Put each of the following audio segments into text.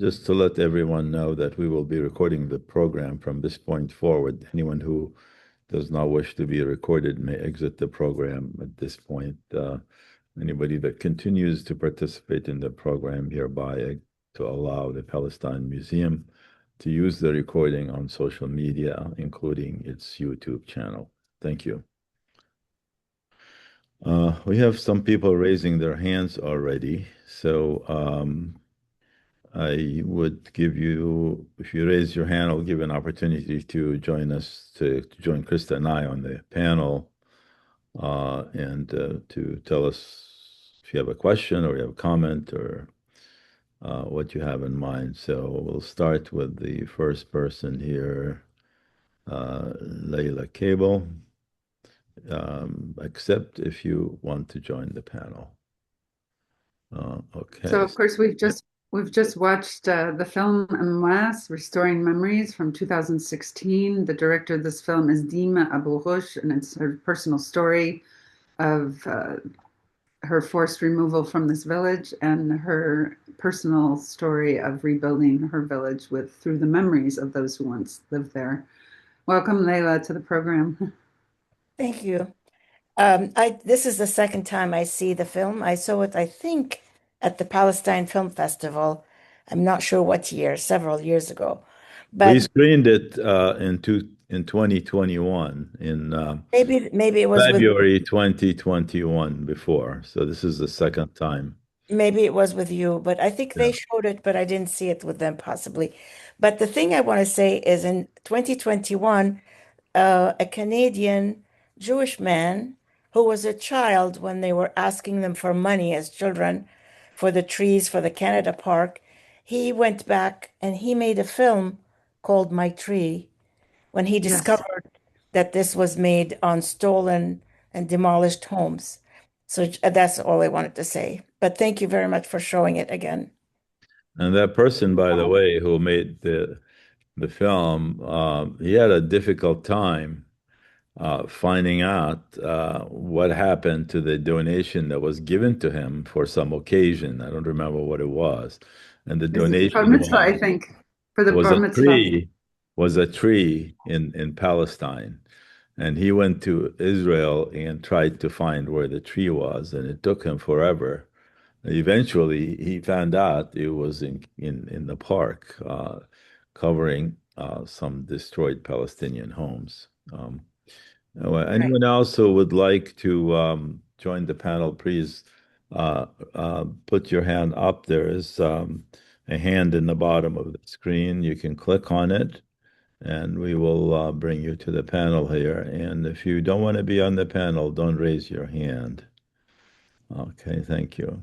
just to let everyone know that we will be recording the program from this point forward. Anyone who does not wish to be recorded may exit the program at this point. Anybody that continues to participate in the program hereby to allow the Palestine Museum to use the recording on social media, including its YouTube channel. Thank you. We have some people raising their hands already, so I would give you, if you raise your hand, I'll give you an opportunity to join us, to join Krista and I on the panel, and to tell us if you have a question or you have a comment or what you have in mind. So we'll start with the first person here, Layla Cable. Accept if you want to join the panel. Okay. So of course we've just watched the film Emwas, Restoring Memories from 2016. The director of this film is Dima Abu Ghosh, and it's her personal story of her forced removal from this village and her personal story of rebuilding her village with through the memories of those who once lived there. Welcome, Layla, to the program. Thank you. This is the second time I see the film. I saw it, I think, at the Palestine Film Festival. I'm not sure what year, several years ago. We But screened it in 2021 in maybe it was with February 2021 before. So this is the second time. maybe it was with you, but I think Yeah. they showed it, but I didn't see it with them possibly. But the thing I want to say is in 2021, a Canadian Jewish man who was a child when they were asking them for money as children for the trees for the Canada Park, he went back and he made a film called My Tree when he Yes. discovered that this was made on stolen and demolished homes. So that's all I wanted to say. But thank you very much for showing it again. And that person, by the way, who made the film, he had a difficult time finding out what happened to the donation that was given to him for some occasion. I don't remember what it was. And the This is the bar donation mitzvah, I think, for the was bar a mitzvah. tree, was a tree in Palestine. And he went to Israel and tried to find where the tree was, and it took him forever. Eventually, he found out it was in the park, covering some destroyed Palestinian homes. Right. Anyone else who would like to join the panel, please put your hand up. There is a hand in the bottom of the screen. You can click on it, and we will bring you to the panel here. And if you don't want to be on the panel, don't raise your hand. Okay, thank you.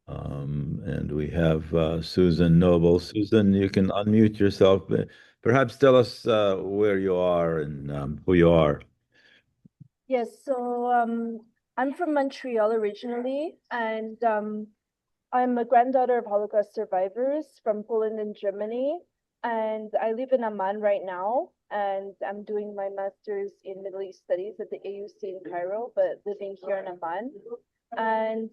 And we have Susan Noble. Susan, you can unmute yourself. Perhaps tell us where you are and who you are. Yes, so I'm from Montreal originally, and I'm a granddaughter of Holocaust survivors from Poland and Germany, and I live in Amman right now, and I'm doing my master's in Middle East Studies at the AUC in Cairo, but living here in Amman. And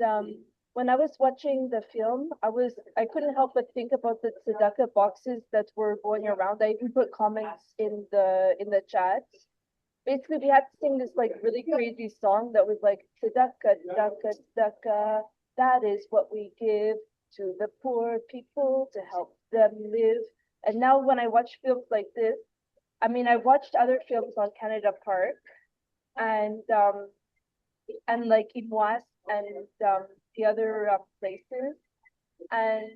when I was watching the film, I couldn't help but think about the tzedakah boxes that were going around. I even put comments in the chat. Basically we had to sing this like really crazy song that was like tzedakah, tzedakah, tzedakah. That is what we give to the poor people to help them live. And now when I watch films like this, I mean, I watched other films on Canada Park and like Emwas and the other places. And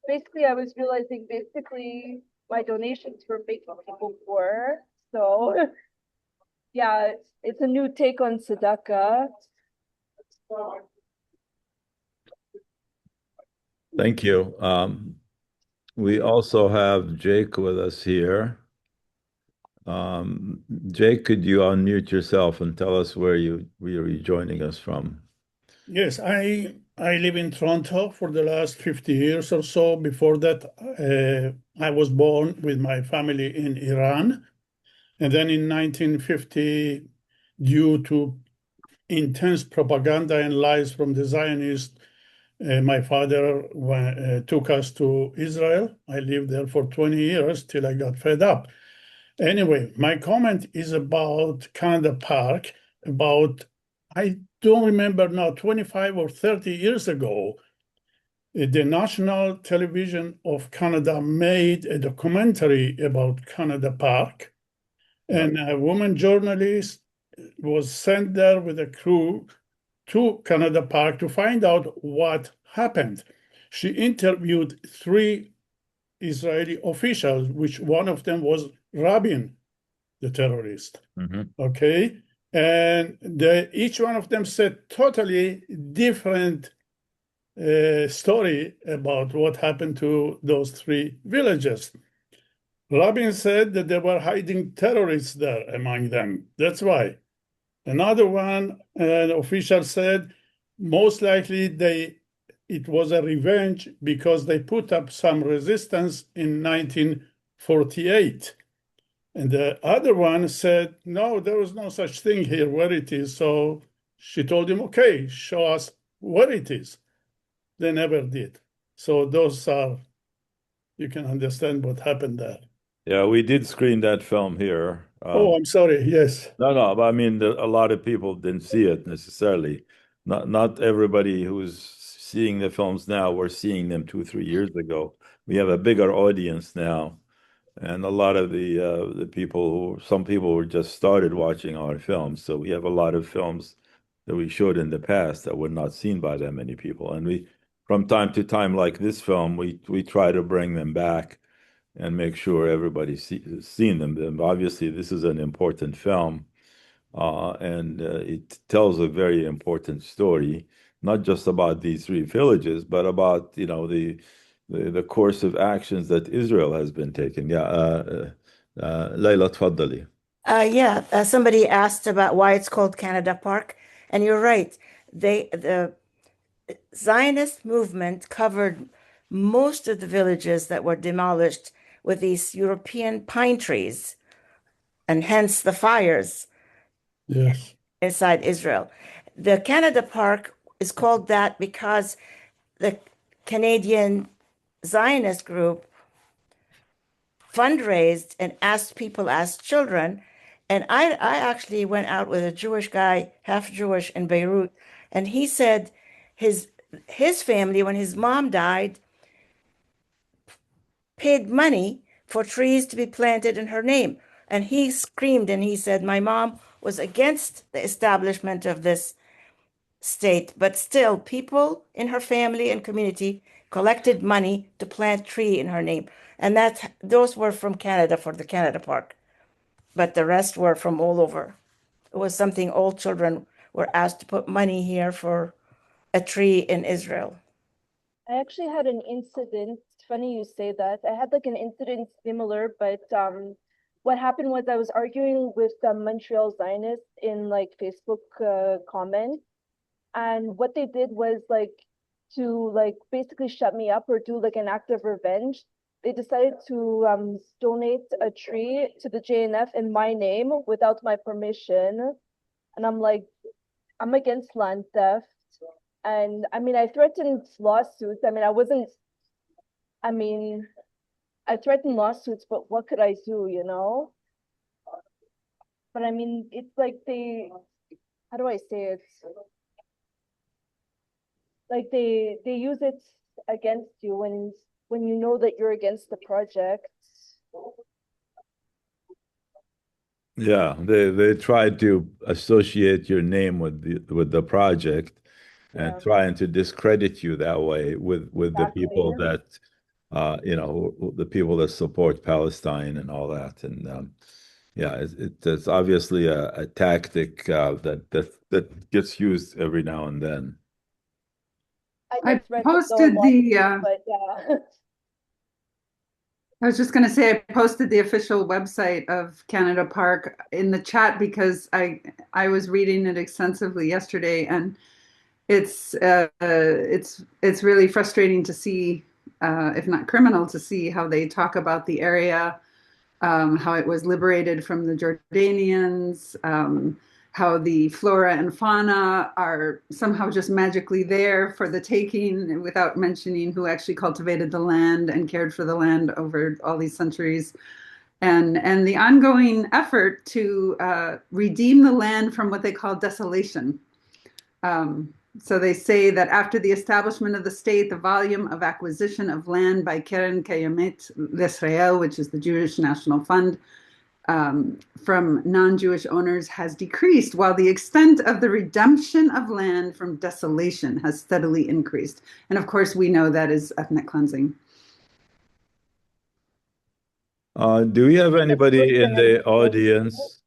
basically I was realizing basically my donations were making people poor. So yeah, it's a new take on tzedakah. Thank you. We also have Jake with us here. Jake, could you unmute yourself and tell us where are you joining us from? Yes, I live in Toronto for the last 50 years or so. Before that, I was born with my family in Iran. And then in 1950, due to intense propaganda and lies from the Zionists, My father took us to Israel. I lived there for 20 years till I got fed up. Anyway, my comment is about Canada Park, about, I don't remember now, 25 or 30 years ago, the National Television of Canada made a documentary about Canada Park, and a woman journalist was sent there with a crew to Canada Park to find out what happened. She interviewed three Israeli officials, which one of them was Rabin, the terrorist. Okay, and each one of them said totally different story about what happened to those three villages. Rabin said that they were hiding terrorists there among them. That's why. Another one, an official said, most likely it was a revenge because they put up some resistance in 1948. And the other one said, no, there was no such thing here where it is. So she told him, okay, show us where it is. They never did. So those are, you can understand what happened there. Yeah, we did screen that film here. Oh, I'm sorry. Yes. No, but I mean, a lot of people didn't see it necessarily. Not everybody who's seeing the films now were seeing them 2, 3 years ago. We have a bigger audience now, and a lot of the people some people who just started watching our films. So we have a lot of films that we showed in the past that were not seen by that many people, and we, from time to time, like this film, we try to bring them back and make sure everybody's seen them. And obviously, this is an important film, and it tells a very important story, not just about these three villages, but about, the course of actions that Israel has been taking. Yeah, Layla, tfaddali. Somebody asked about why it's called Canada Park, and you're right. The Zionist movement covered most of the villages that were demolished with these European pine trees, and hence the fires Yes. inside Israel. The Canada Park is called that because the Canadian Zionist group fundraised and asked children. And I actually went out with a Jewish guy, half Jewish, in Beirut, and he said his family, when his mom died, paid money for trees to be planted in her name. And he screamed and he said, my mom was against the establishment of this state, but still people in her family and community collected money to plant tree in her name. And those were from Canada for the Canada Park, but the rest were from all over. It was something all children were asked to put money here for a tree in Israel. I actually had an incident. It's funny you say that. I had like an incident similar, but what happened was I was arguing with Montreal Zionists in like Facebook comments, and what they did was like to like basically shut me up or do like an act of revenge. They decided to donate a tree to the JNF in my name without my permission, and I'm like, I'm against land theft. And I mean, I threatened lawsuits. I threatened lawsuits, but what could I do, you know? But I mean, it's like how do I say it? Like they use it against you when you know that you're against the project. Yeah, they tried to associate your name with the project, and Yeah, trying to discredit you that way with the people exactly. that the people that support Palestine and all that. And yeah, it's obviously a tactic that gets used every now and then. I I did threaten the posted the lawsuit, but yeah. I was just going to say I posted the official website of Canada Park in the chat because I was reading it extensively yesterday, and it's really frustrating to see, if not criminal, to see how they talk about the area, how it was liberated from the Jordanians, how the flora and fauna are somehow just magically there for the taking without mentioning who actually cultivated the land and cared for the land over all these centuries. And the ongoing effort to redeem the land from what they call desolation. So they say that after the establishment of the state, the volume of acquisition of land by Keren Kayemet l'Israel, which is the Jewish National Fund, from non-Jewish owners has decreased, while the extent of the redemption of land from desolation has steadily increased. And of course, we know that is ethnic cleansing. Do we have anybody in the anything. audience?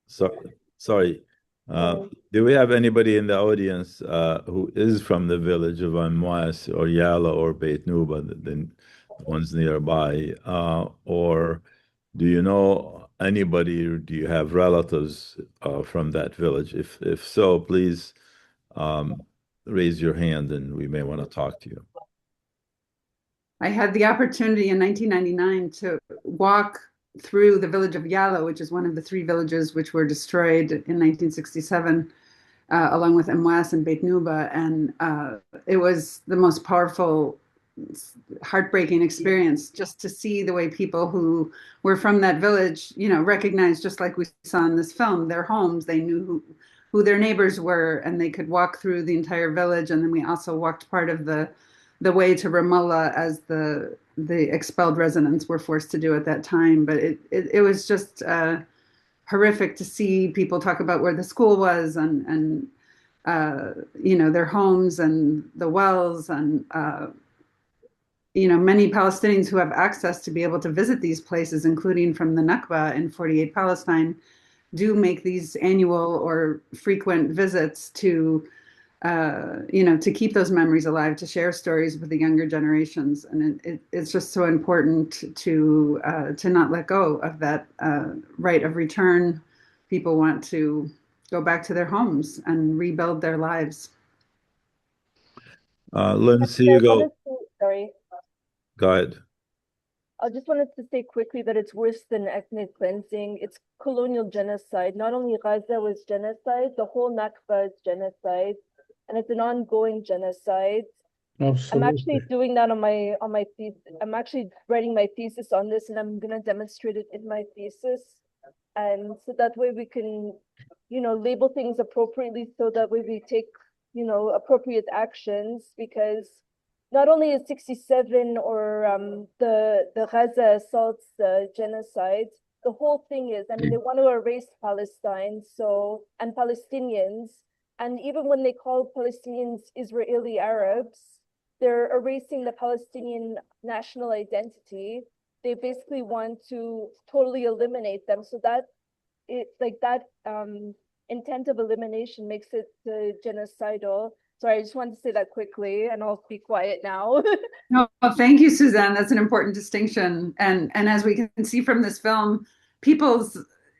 Sorry. No. Do we have anybody in the audience who is from the village of Emwas or Yala or Beit Nuba, the ones nearby? Or do you know anybody, or do you have relatives from that village? If so, please raise your hand and we may want to talk to you. I had the opportunity in 1999 to walk through the village of Yala, which is one of the three villages which were destroyed in 1967, along with Emwas and Beit Nuba. And it was the most powerful, heartbreaking experience just to see the way people who were from that village, recognized, just like we saw in this film, their homes. They knew who their neighbors were, and they could walk through the entire village. And then we also walked part of the way to Ramallah, as the expelled residents were forced to do at that time. But it was just horrific to see people talk about where the school was, and their homes and the wells, and many Palestinians who have access to be able to visit these places, including from the Nakba in 48 Palestine, do make these annual or frequent visits to to keep those memories alive, to share stories with the younger generations. And it's just so important to not let go of that right of return. People want to go back to their homes and rebuild their lives. Lindsay, Sorry. Go ahead. I just wanted to say quickly that it's worse than ethnic cleansing. It's colonial genocide. Not only Gaza was genocide, the whole Nakba is genocide. And it's an ongoing genocide. Absolutely. I'm actually doing that on my thesis. I'm actually writing my thesis on this, and I'm gonna demonstrate it in my thesis. And so that way we can, label things appropriately, so that way we take, appropriate actions, because not only is 67 or the Gaza assaults genocide, the whole thing is, they want to erase Palestine, and Palestinians. And even when they call Palestinians Israeli Arabs, they're erasing the Palestinian national identity. They basically want to totally eliminate them. So that intent of elimination makes it genocidal. Sorry, I just wanted to say that quickly, and I'll be quiet now. No, thank you, Suzanne. That's an important distinction. And as we can see from this film,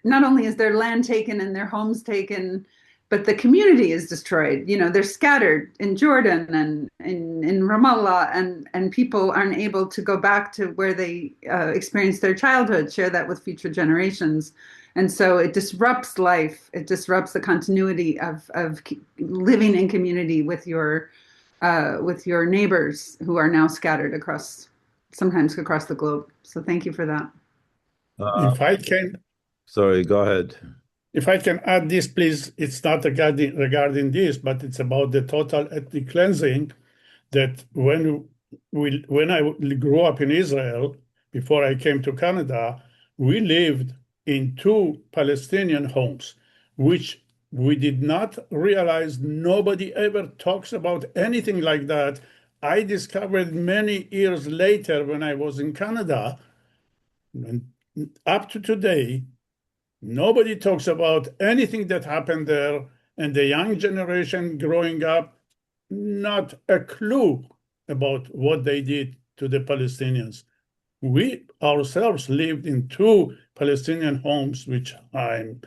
not only is their land taken and their homes taken, but the community is destroyed. They're scattered in Jordan and in Ramallah, and people aren't able to go back to where they experienced their childhood, share that with future generations. And so it disrupts life. It disrupts the continuity of living in community with your neighbors who are now scattered sometimes across the globe. So thank you for that. If I can, Sorry, go ahead. If I can add this, please, it's not regarding this, but it's about the total ethnic cleansing. That when I grew up in Israel, before I came to Canada, we lived in two Palestinian homes, which we did not realize. Nobody ever talks about anything like that. I discovered many years later when I was in Canada, and up to today, nobody talks about anything that happened there, and the young generation growing up, not a clue about what they did to the Palestinians. We ourselves lived in two Palestinian homes, which I'm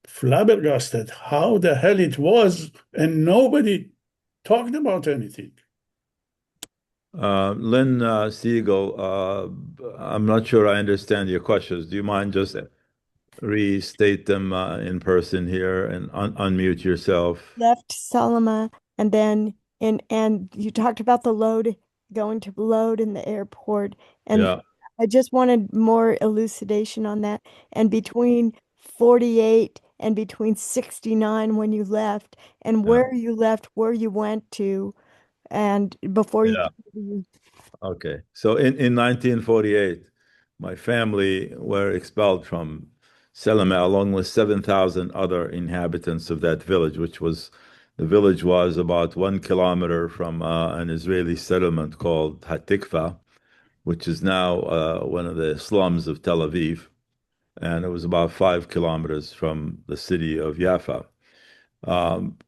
flabbergasted how the hell it was, and nobody talked about anything. Lynn Siegel, I'm not sure I understand your questions. Do you mind just restate them in person here and unmute yourself. Left Salama, and then and you talked about the load, going to load in the airport, and Yeah, I just wanted more elucidation on that. And between 48 and between 69 when you left, and yeah, where you left, where you went to, and before you yeah. came to the Okay. So in 1948, my family were expelled from Selma along with 7,000 other inhabitants of that village, the village was about 1 kilometer from an Israeli settlement called Hatikva, which is now one of the slums of Tel Aviv. And it was about 5 kilometers from the city of Jaffa.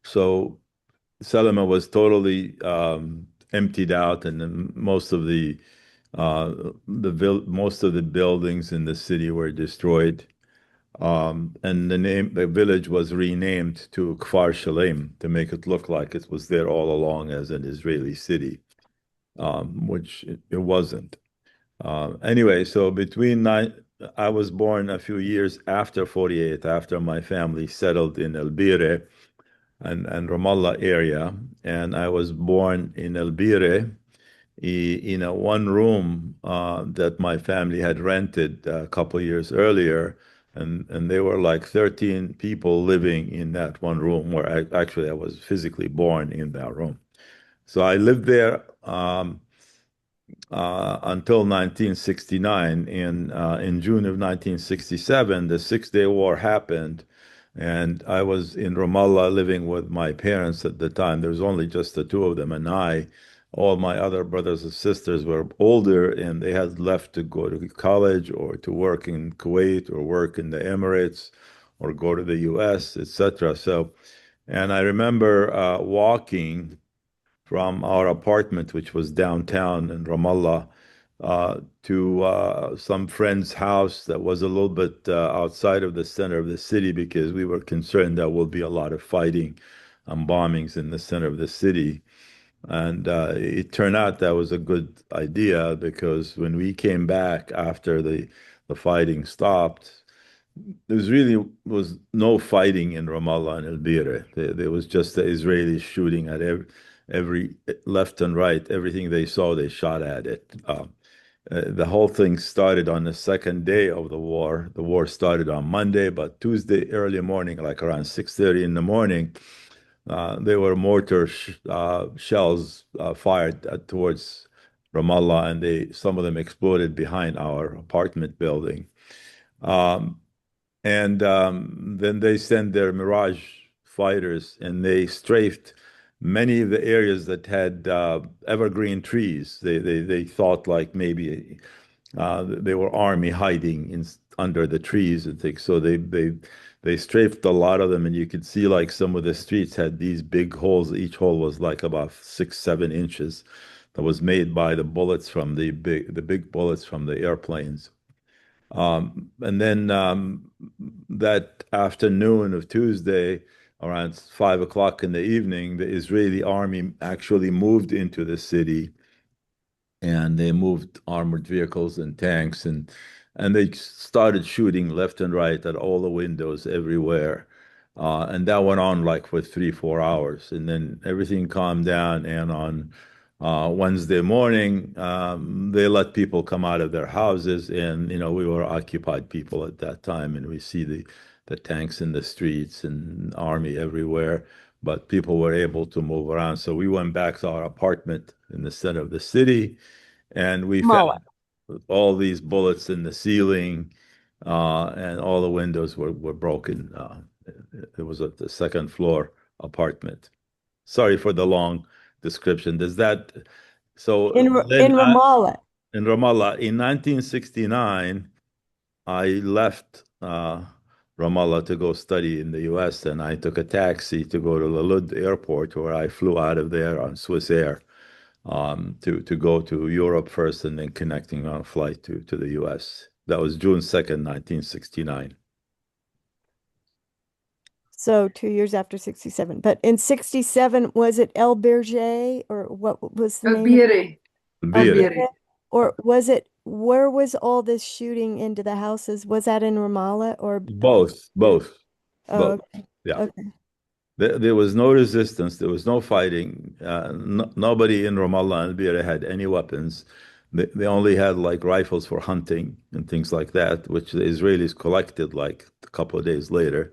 So Selma was totally emptied out, and then most of the buildings in the city were destroyed. And the village was renamed to Kfar Shalem to make it look like it was there all along as an Israeli city, which it wasn't. Anyway, so I was born a few years after 48, after my family settled in El Bire and Ramallah area, and I was born in El Bire in a one room that my family had rented a couple of years earlier, and they were like 13 people living in that one room where I was physically born in that room. So I lived there until 1969. In June of 1967, the Six-Day War happened, and I was in Ramallah living with my parents at the time. There was only just the two of them and I. All my other brothers and sisters were older, and they had left to go to college or to work in Kuwait or work in the Emirates or go to the US, etc. So, and I remember walking from our apartment, which was downtown in Ramallah, to some friend's house that was a little bit outside of the center of the city because we were concerned there will be a lot of fighting and bombings in the center of the city. And it turned out that was a good idea because when we came back after the fighting stopped, there was no fighting in Ramallah and El Bire. There was just the Israelis shooting at every left and right. Everything they saw, they shot at it. The whole thing started on the second day of the war. The war started on Monday, but Tuesday early morning, like around 6:30 in the morning, there were mortar shells fired towards Ramallah, and some of them exploded behind our apartment building. Um, and then they sent their Mirage fighters and they strafed many of the areas that had evergreen trees. They thought like maybe they were army hiding under the trees and things. So they strafed a lot of them, and you could see like some of the streets had these big holes. Each hole was like about 6, 7 inches. That was made by the bullets from the big bullets from the airplanes. And then that afternoon of Tuesday, around 5 o'clock in the evening, the Israeli army actually moved into the city, and they moved armored vehicles and tanks, and they started shooting left and right at all the windows everywhere. And that went on like for 3, 4 hours, and then everything calmed down. And on Wednesday morning, they let people come out of their houses, and we were occupied people at that time, and we see the tanks in the streets and army everywhere, but people were able to move around. So we went back to our apartment in the center of the city, and we Mala. found all these bullets in the ceiling, and all the windows were broken. It was at the second floor apartment. Sorry for the long description. So then In Ramallah. in Ramallah in 1969, I left Ramallah to go study in the US, and I took a taxi to go to Lud Airport, where I flew out of there on Swiss Air to go to Europe first and then connecting on a flight to the US. That was June 2nd, 1969. So 2 years after 67. But in 67, was it El Berger, or what was the El name? Bire. El Beer. Bire. Or was it where was all this shooting into the houses? Was that in Ramallah or Both. oh, Yeah. okay. There was no resistance. There was no fighting. Nobody in Ramallah and Beira had any weapons. They only had like rifles for hunting and things like that, which the Israelis collected like a couple of days later.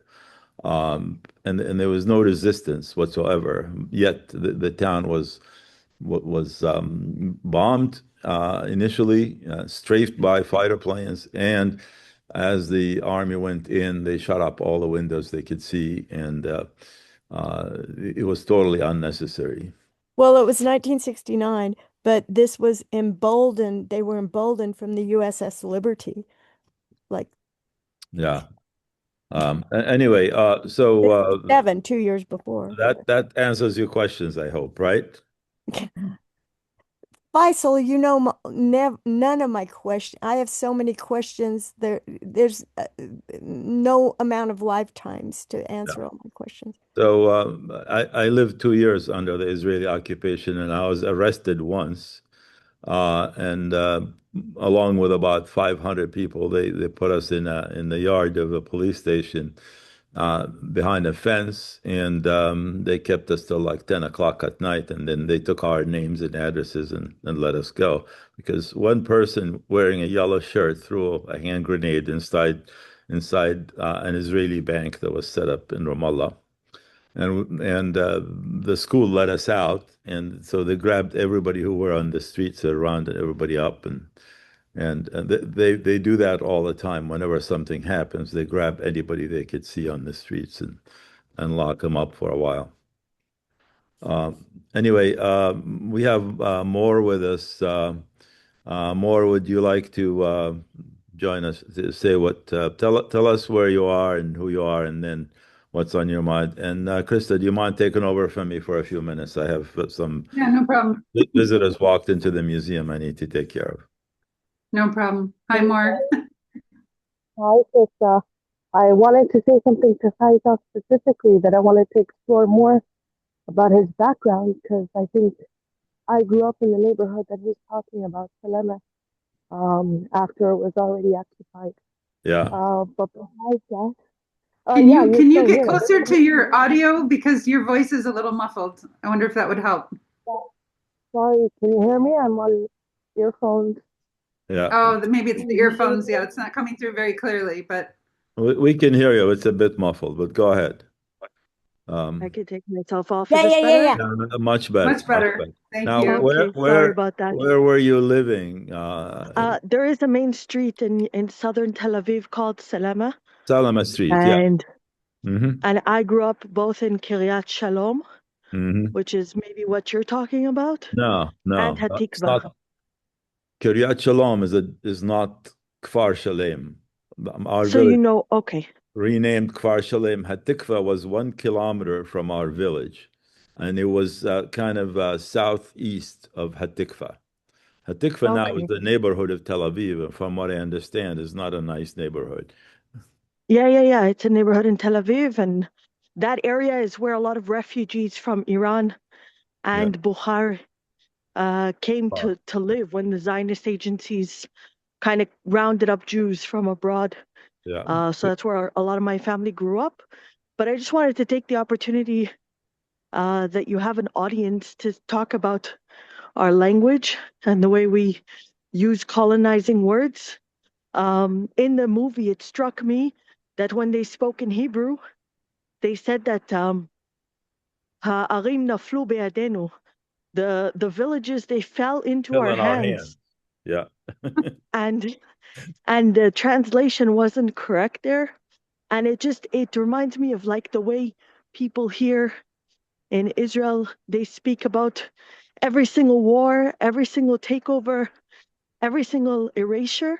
And there was no resistance whatsoever. Yet the town was bombed initially, strafed by fighter planes, and as the army went in, they shut up all the windows they could see, and it was totally unnecessary. Well, it was 1969, but this was emboldened. They were emboldened from the USS Liberty. Like Yeah. Anyway, so 2 years before. that answers your questions, I hope, right? Faisal, you know, none of my questions. I have so many questions. There's no amount of lifetimes to answer all my questions. So I lived 2 years under the Israeli occupation, and I was arrested once. And along with about 500 people, they put us in the yard of a police station behind a fence, and they kept us till like 10 o'clock at night, and then they took our names and addresses and let us go because one person wearing a yellow shirt threw a hand grenade inside an Israeli bank that was set up in Ramallah. And the school let us out, and so they grabbed everybody who were on the streets and rounded everybody up, and they do that all the time. Whenever something happens, they grab anybody they could see on the streets and lock them up for a while. Anyway, we have Moore with us. Moore, would you like to join us to say tell us where you are and who you are, and then what's on your mind? And Krista, do you mind taking over from me for a few minutes? I have some Yeah, no problem. visitors walked into the museum I need to take care of. No problem. Hi, Mark. Hi, Krista. I wanted to say something to Faisal specifically that I wanted to explore more about his background because I think I grew up in the neighborhood that he's talking about, Salama, after it was already occupied. Yeah. But besides that, Can yeah, you you're can you still get here. closer to your audio because your voice is a little muffled? I wonder if that would help. Sorry, can you hear me? I'm on earphones. Yeah. Oh, maybe it's the earphones. Yeah, it's not coming through very clearly, but We can hear you. It's a bit muffled, but go ahead. I could take myself off. Yeah, Is this yeah, better? yeah. Yeah, much better. much better. Thank Now, you. Okay, sorry about that. where were you living? There is a main street in southern Tel Aviv called Salama, Salama Street. Yeah. and Mm-hmm. and I grew up both in Kiryat Shalom, Mm-hmm. which is maybe what you're talking about, No, and it's Hatikva. not. Kiryat Shalom is not Kfar Shalem. Our So village okay. renamed Kfar Shalem. Hatikva was 1 kilometer from our village, and it was kind of southeast of Hatikva. Hatikva now is Okay. the neighborhood of Tel Aviv, and from what I understand, is not a nice neighborhood. Yeah. It's a neighborhood in Tel Aviv, and that area is where a lot of refugees from Iran and Bukhara came Wow. to live when the Zionist agencies kind of rounded up Jews from abroad. Yeah. So that's where a lot of my family grew up. But I just wanted to take the opportunity that you have an audience to talk about our language and the way we use colonizing words. In the movie, it struck me that when they spoke in Hebrew, they said that Ha'arim naflu be'adenu, the villages, they fell into Still our in our hands. hands. Yeah. And the translation wasn't correct there. And it reminds me of like the way people here in Israel, they speak about every single war, every single takeover, every single erasure,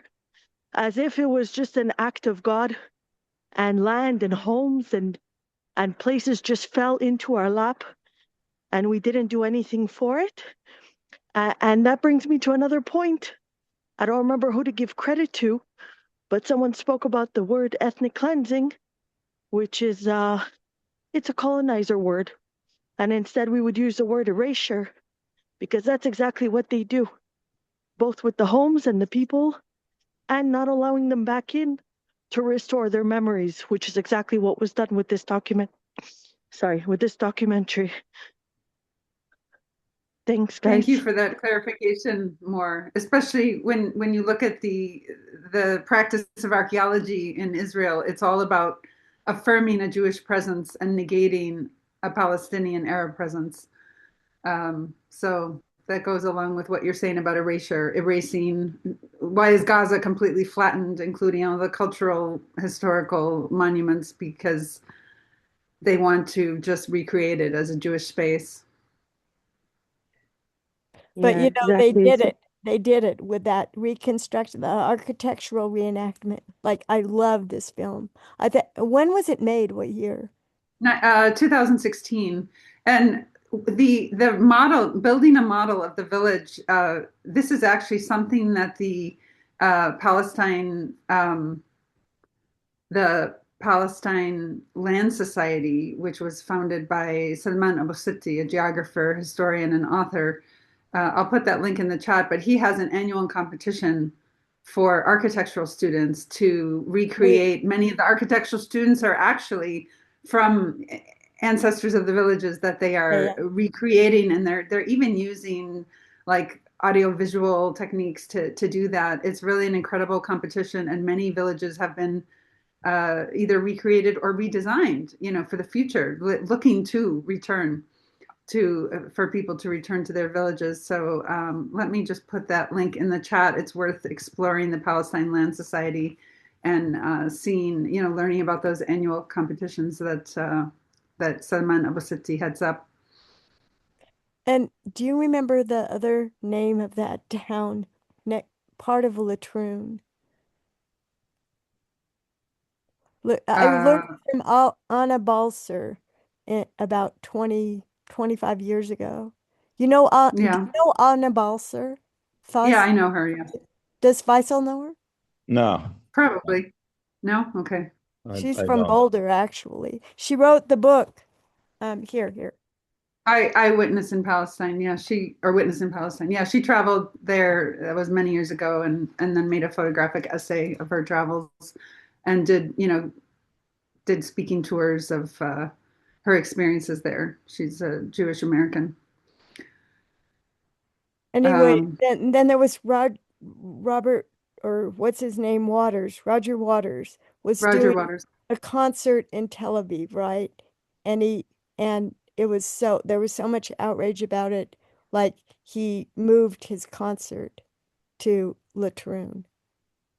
as if it was just an act of God, and land and homes and places just fell into our lap and we didn't do anything for it. And that brings me to another point. I don't remember who to give credit to, but someone spoke about the word ethnic cleansing, which is it's a colonizer word. And instead we would use the word erasure because that's exactly what they do. both with the homes and the people, and not allowing them back in to restore their memories, which is exactly what was done with this with this documentary. Thanks, Thank you guys. for that clarification more, especially when you look at the practice of archaeology in Israel. It's all about affirming a Jewish presence and negating a Palestinian Arab presence. So that goes along with what you're saying about erasing. Why is Gaza completely flattened, including all the cultural, historical monuments? Because they want to just recreate it as a Jewish space. But Yeah, you know, they exactly. did it. They did it with that reconstruction, the architectural reenactment. Like, I love this film. When was it made? What year? 2016, and the model, building a model of the village. This is actually something that the Palestine Land Society, which was founded by Salman Abu Sitti, a geographer, historian, and author. I'll put that link in the chat, but he has an annual competition for architectural students to recreate. Many of the architectural students are actually from ancestors of the villages that they are recreating, and they're even using like audiovisual techniques to do that. It's really an incredible competition, and many villages have been either recreated or redesigned, for the future, looking to return for people to return to their villages. So let me just put that link in the chat. It's worth exploring the Palestine Land Society and seeing, learning about those annual competitions that Salman Abu Sitti heads up. And do you remember the other name of that town, part of Latrun? Look, I learned from Anna Balser about 25 years ago. Do Yeah. you know Anna Balser? Yeah, I know her. Yeah. Does Faisal know her? No, Probably. No? Okay. She's I from don't. Boulder, actually. She wrote the book. Here. Eyewitness in Palestine. Yeah, Witness in Palestine. Yeah, she traveled there. That was many years ago, and then made a photographic essay of her travels, and did speaking tours of her experiences there. She's a Jewish American. Anyway, then there was Robert, or what's his name, Roger Waters was Roger doing Waters. a concert in Tel Aviv, right? And there was so much outrage about it, like he moved his concert to Latrun.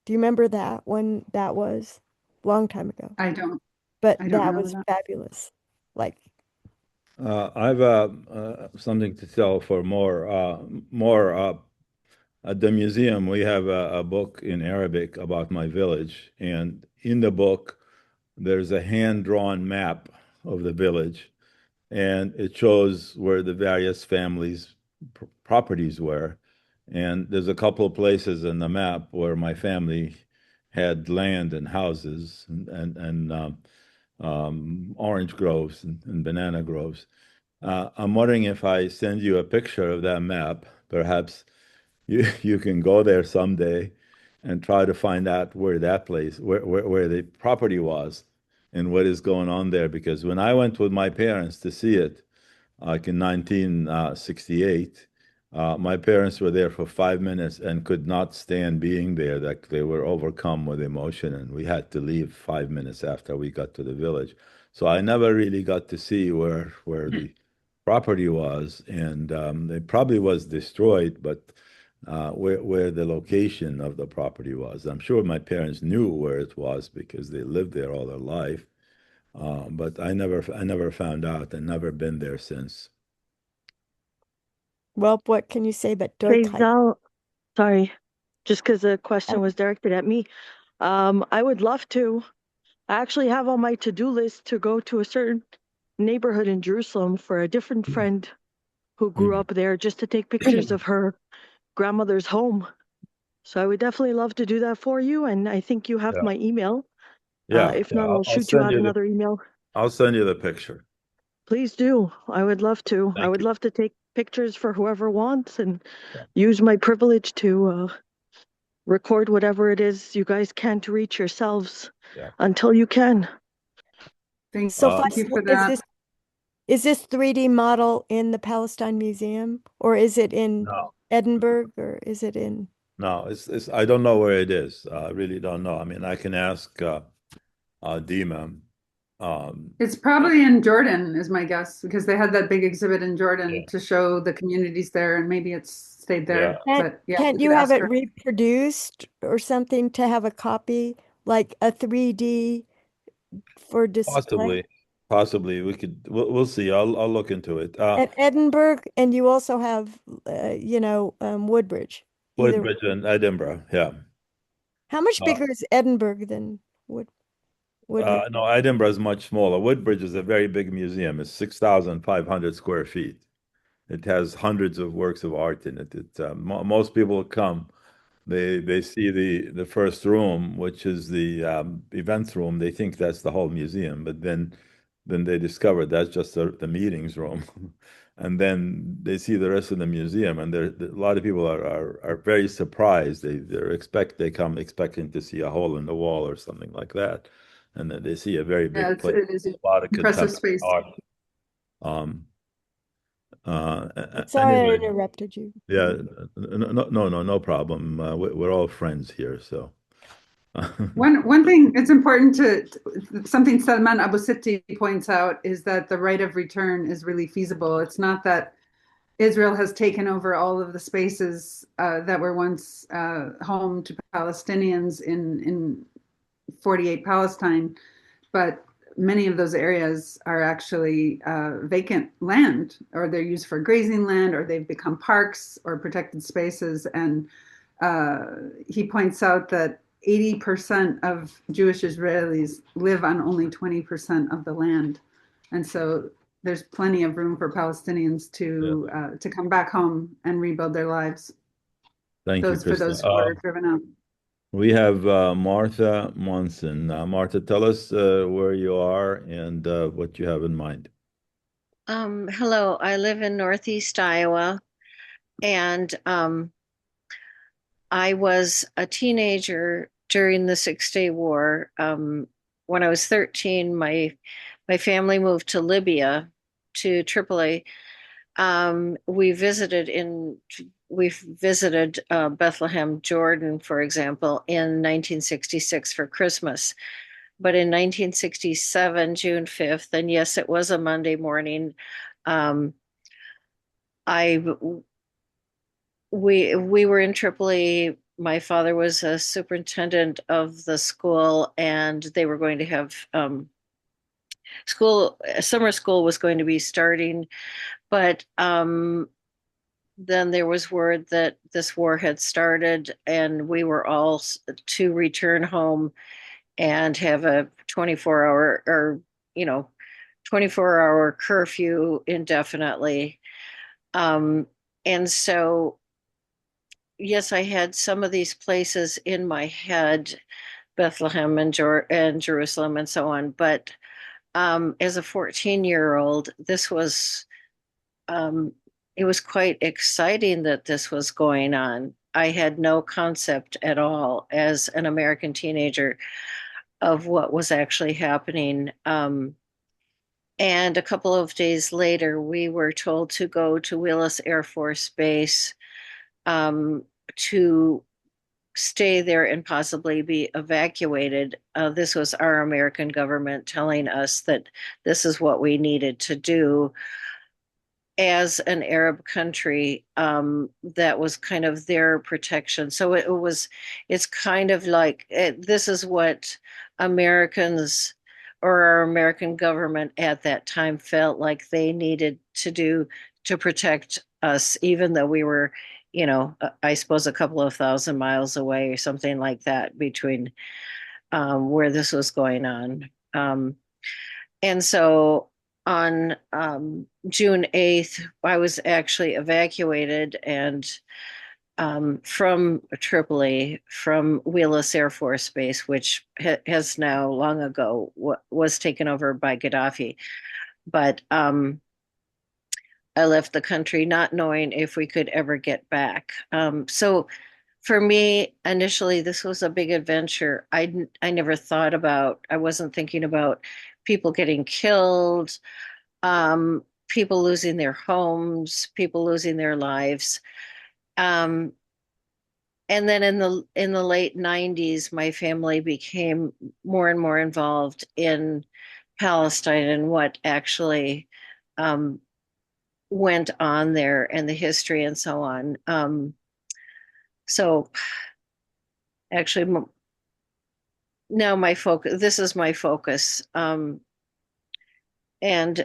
Do you remember that when that was? Long time ago. I don't But that remember was that. fabulous. Like, I've something to tell for more. At the museum, we have a book in Arabic about my village, and in the book, there's a hand-drawn map of the village, and it shows where the various families' properties were. And there's a couple of places in the map where my family had land and houses and orange groves and banana groves. I'm wondering if I send you a picture of that map, perhaps you can go there someday and try to find out where that place, where the property was and what is going on there. Because when I went with my parents to see it, like in 1968, my parents were there for 5 minutes and could not stand being there. Like they were overcome with emotion, and we had to leave 5 minutes after we got to the village. So I never really got to see where the property was, and it probably was destroyed, but where the location of the property was. I'm sure my parents knew where it was because they lived there all their life. But I never found out and never been there since. well, what can you say but Faisal, sorry, just because the question was directed at me. I would love to. I actually have on my to-do list to go to a certain neighborhood in Jerusalem for a different friend who grew up there, just to take pictures of her grandmother's home. So I would definitely love to do that for you. And I think you have Yeah. my email. Yeah, If yeah. not, I'll shoot you out another email. I'll send you the picture. Please do. I would love to. I Thank would you. love to take pictures for whoever wants and Yeah. use my privilege to record whatever it is you guys can't reach yourselves Yeah. until you can. Thank So Uh, you for is that. this 3D model in the Palestine Museum, or is it in no, Edinburgh, or is it in? no, it's I don't know where it is. I really don't know. I mean, I can ask Dima. It's probably in Jordan, is my guess, because they had that big exhibit in Yeah. Jordan to show the communities there, and maybe it's stayed Yeah. there. Can't, But yeah, can't we you could have ask it her. reproduced or something to have a copy, like a 3D for display? Possibly, possibly we could. We'll see. I'll look into it. At Edinburgh, and you also have, Woodbridge. Either. Woodbridge and Edinburgh. Yeah. How much Uh, bigger is Edinburgh than Woodbridge? no, Edinburgh is much smaller. Woodbridge is a very big museum. It's 6,500 square feet. It has hundreds of works of art in it. Most people come. They see the first room, which is the events room. They think that's the whole museum, but then they discover that's just the meetings room, and then they see the rest of the museum, and a lot of people are very surprised. They come expecting to see a hole in the wall or something like that, and then they see a very Yeah, big place, it is a lot of impressive contemporary space. art. Um, Sorry, I anyway, interrupted you. yeah, no problem. We're all friends here, so. One thing it's important something Salman Abu Sitti points out is that the right of return is really feasible. It's not that Israel has taken over all of the spaces that were once home to Palestinians in 48 Palestine, but many of those areas are actually vacant land, or they're used for grazing land, or they've become parks or protected spaces. And he points out that 80% of Jewish Israelis live on only 20% of the land. And so there's plenty of room for Palestinians Yeah. to come back home and rebuild their lives. Thank you, For Krista. those who were driven out. We have Martha Monson. Martha, tell us where you are and what you have in mind. Hello, I live in Northeast Iowa, and I was a teenager during the Six-Day War. When I was 13, my family moved to Libya, to Tripoli. We've visited Bethlehem, Jordan, for example, in 1966 for Christmas. But in 1967, June 5th, and yes, it was a Monday morning, um, I we were in Tripoli. My father was a superintendent of the school, and they were going to have summer school was going to be starting, but then there was word that this war had started, and we were all to return home and have a 24-hour or 24-hour curfew indefinitely. And so, yes, I had some of these places in my head, Bethlehem and Jerusalem and so on. But as a 14-year-old, um, it was quite exciting that this was going on. I had no concept at all as an American teenager of what was actually happening. And a couple of days later, we were told to go to Willis Air Force Base to stay there and possibly be evacuated. This was our American government telling us that this is what we needed to do as an Arab country. That was kind of their protection. So it's kind of like this is what Americans or our American government at that time felt like they needed to do to protect us, even though we were, I suppose a couple of thousand miles away or something like that between where this was going on. And so on June 8th, I was actually evacuated and from Tripoli, from Willis Air Force Base, which has now long ago was taken over by Gaddafi. But I left the country not knowing if we could ever get back. So for me, initially, this was a big adventure. I never thought about, I wasn't thinking about people getting killed, people losing their homes, people losing their lives. Um, and then in the late 90s, my family became more and more involved in Palestine and what actually went on there and the history and so on. So actually, now my focus, this is my focus. And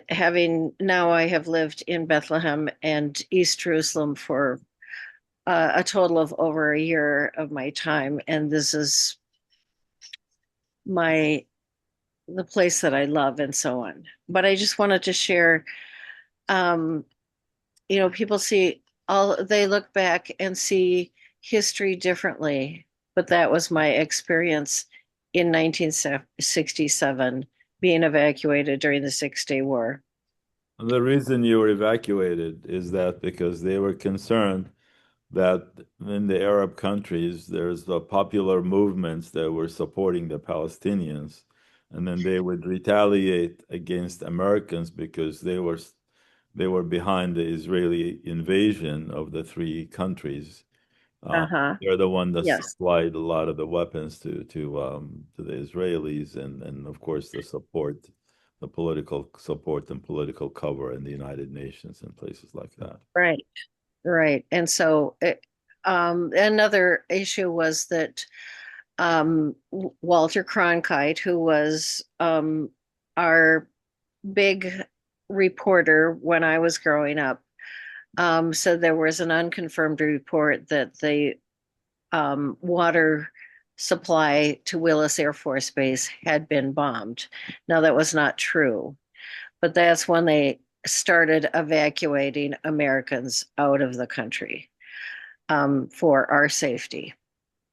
having now I have lived in Bethlehem and East Jerusalem for a total of over a year of my time, and this is my the place that I love and so on. But I just wanted to share, um, people see they look back and see history differently, but that was my experience in 1967, being evacuated during the Six-Day War. The reason you were evacuated is that because they were concerned that in the Arab countries, there's the popular movements that were supporting the Palestinians, and then they would retaliate against Americans because they were behind the Israeli invasion of the three countries. Uh-huh. They're the one that Yes. supplied a lot of the weapons to the Israelis, and of course the political support and political cover in the United Nations and places like that. Right. Right. And so another issue was that Walter Cronkite, who was our big reporter when I was growing up, said there was an unconfirmed report that the water supply to Willis Air Force Base had been bombed. Now, that was not true, but that's when they started evacuating Americans out of the country for our safety,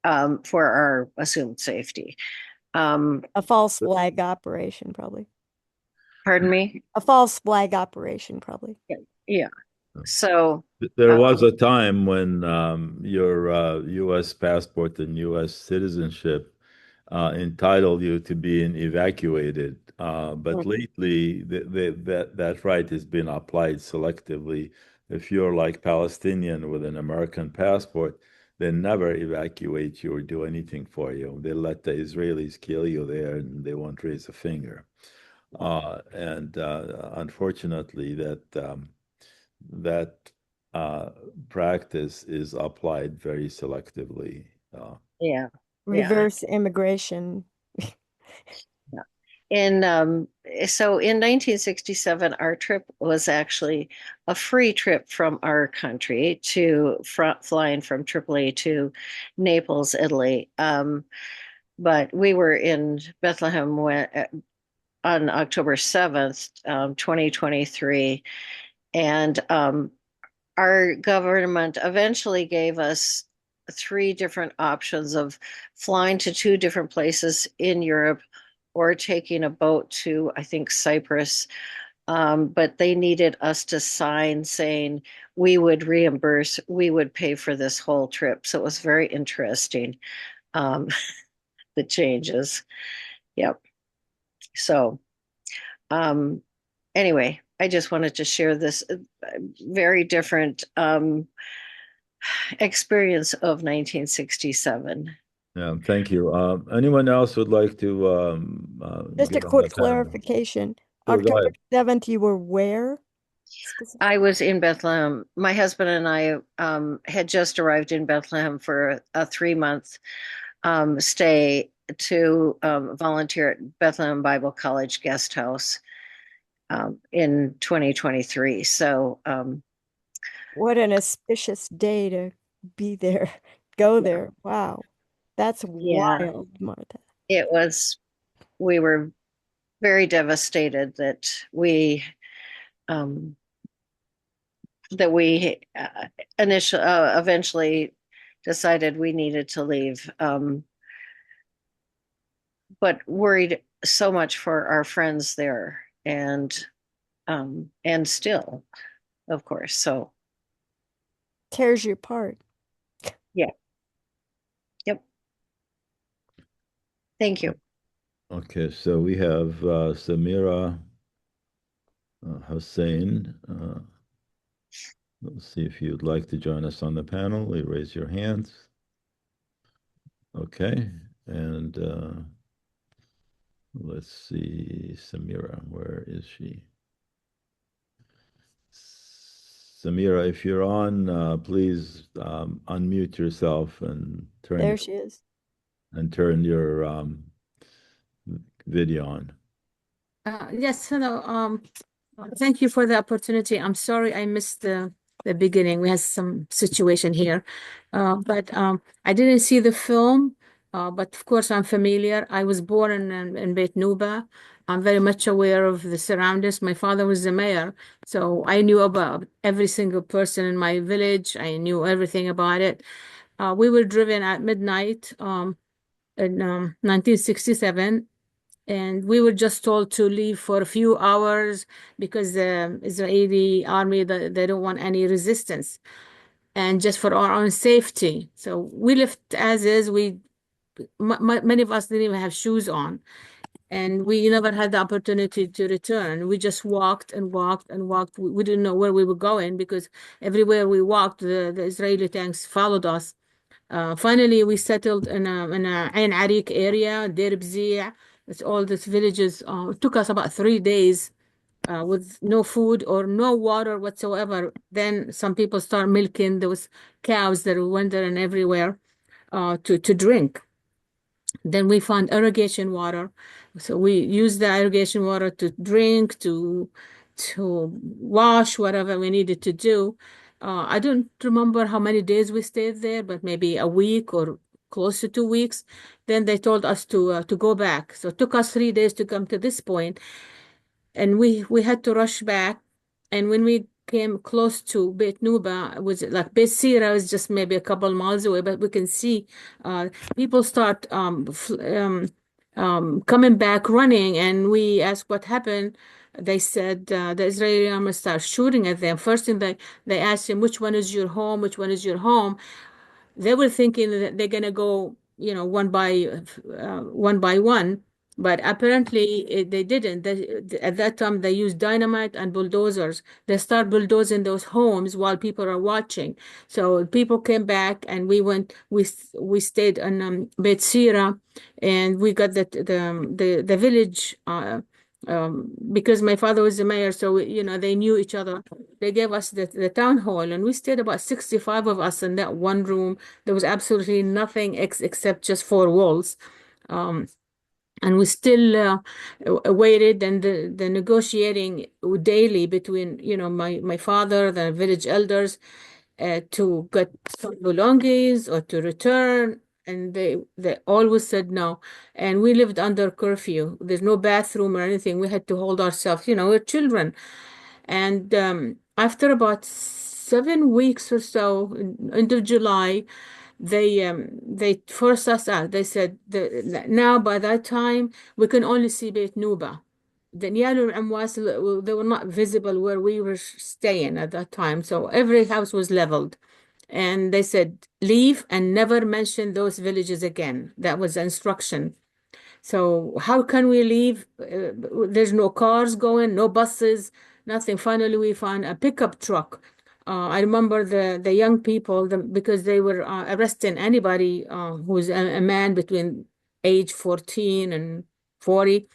for our assumed safety. A false flag operation, probably. Pardon me? A false flag operation, probably. Yeah. So, There was a time when your U.S. passport and U.S. citizenship entitled you to being evacuated, but lately that right has been applied selectively. If you're like Palestinian with an American passport, they never evacuate you or do anything for you. They let the Israelis kill you there, and they won't raise a finger. And unfortunately, that uh, practice is applied very selectively. yeah. Reverse immigration. Yeah. In so in 1967, our trip was actually a free trip from our country to flying from Tripoli to Naples, Italy. But we were in Bethlehem on October 7th, 2023, and our government eventually gave us three different options of flying to two different places in Europe or taking a boat to, I think, Cyprus. But they needed us to sign saying we would reimburse, we would pay for this whole trip. So it was very interesting, um, the changes. Yep. So um, anyway, I just wanted to share this very different experience of 1967. Yeah, thank you. Anyone else would like to Just a get on the quick panel? clarification. Sure, go October ahead. 7th, you were where? Specifically? I was in Bethlehem. My husband and I had just arrived in Bethlehem for a 3-month stay to volunteer at Bethlehem Bible College Guest House in 2023. So, What an auspicious day to be there, go yeah, there. Wow. That's yeah, wild, Martha. we were very devastated um, that we eventually decided we needed to leave, but worried so much for our friends there. And and still, of course. So, Tears you apart. yeah. Yep. Thank you. Okay, so we have Samira Hussein. Let's see if you'd like to join us on the panel. You raise your hands. Okay, and let's see, Samira, where is she? Samira, if you're on, please unmute yourself and There she is. turn your video on. Yes, hello. Thank you for the opportunity. I'm sorry I missed the beginning. We had some situation here, but I didn't see the film. But of course, I'm familiar. I was born in Beit Nuba. I'm very much aware of the surroundings. My father was the mayor, so I knew about every single person in my village. I knew everything about it. We were driven at midnight in 1967. And we were just told to leave for a few hours because the Israeli army, they don't want any resistance and just for our own safety. So we left as is. Many of us didn't even have shoes on and we never had the opportunity to return. We just walked and walked and walked. We didn't know where we were going because everywhere we walked, the Israeli tanks followed us. Finally, we settled in a Ain Arik area, Deir Bzia. It's all these villages. It took us about 3 days with no food or no water whatsoever. Then some people start milking those cows that were wandering everywhere to drink. Then we found irrigation water. So we used the irrigation water to drink, to wash, whatever we needed to do. I don't remember how many days we stayed there, but maybe a week or close to 2 weeks. Then they told us to go back. So it took us 3 days to come to this point, and we had to rush back. And when we came close to Beit Nuba, it was like Beit Sira is just maybe a couple miles away, but we can see people start coming back running, and we asked what happened. They said the Israeli army started shooting at them. First thing they asked him, which one is your home? Which one is your home? They were thinking that they're gonna go, one by one, but apparently they didn't. At that time, they used dynamite and bulldozers. They start bulldozing those homes while people are watching. So people came back, and we stayed in Beit Sira, and we got the village. Because my father was the mayor, so they knew each other. They gave us the town hall, and we stayed about 65 of us in that one room. There was absolutely nothing except just four walls. And we still waited, and the negotiating daily between my father, the village elders, to get some belongings or to return, and they always said no. And we lived under curfew. There's no bathroom or anything. We had to hold ourselves. We're children. And after about 7 weeks or so, end of July, they forced us out. They said now by that time we can only see Beit Nuba. The Nial and Emwas, they were not visible where we were staying at that time. So every house was leveled. And they said, leave and never mention those villages again. That was the instruction. So how can we leave? There's no cars going, no buses, nothing. Finally, we found a pickup truck. I remember the young people, because they were arresting anybody who's a man between age 14 and 40.